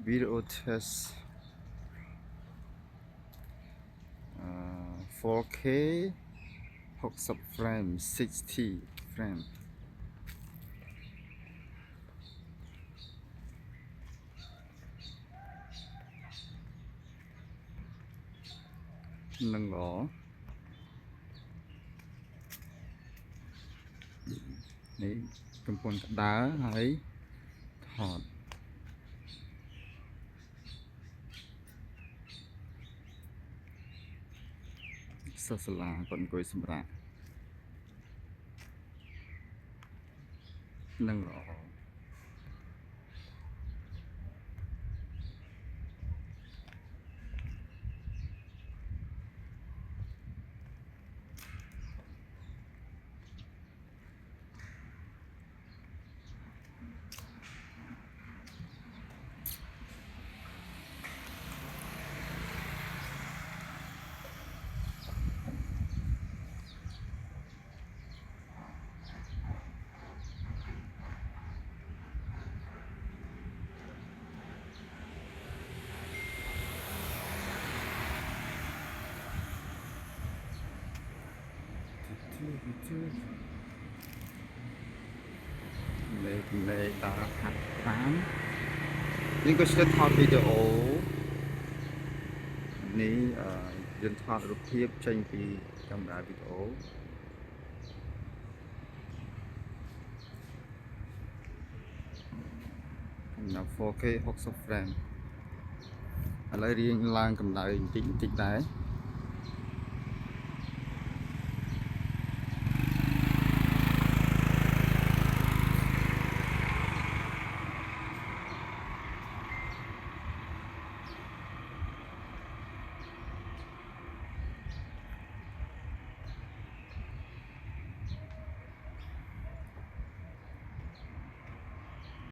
video test 4K 60 frame 60 frame នឹងល្អនេះកំពុងដើរហើយថតសិស្សសាលាគាត់អង្គុយសម្រាប់នឹងល្អលេខដល់ខាត់តាមនេះក៏してថតវីដេអូនេះយើងថតរូបភាពចេញពីកាមេរ៉ាវីដេអូនៅ 4K 60 frame ឥឡូវរៀងឡើងកម្ដៅបន្តិចដែរ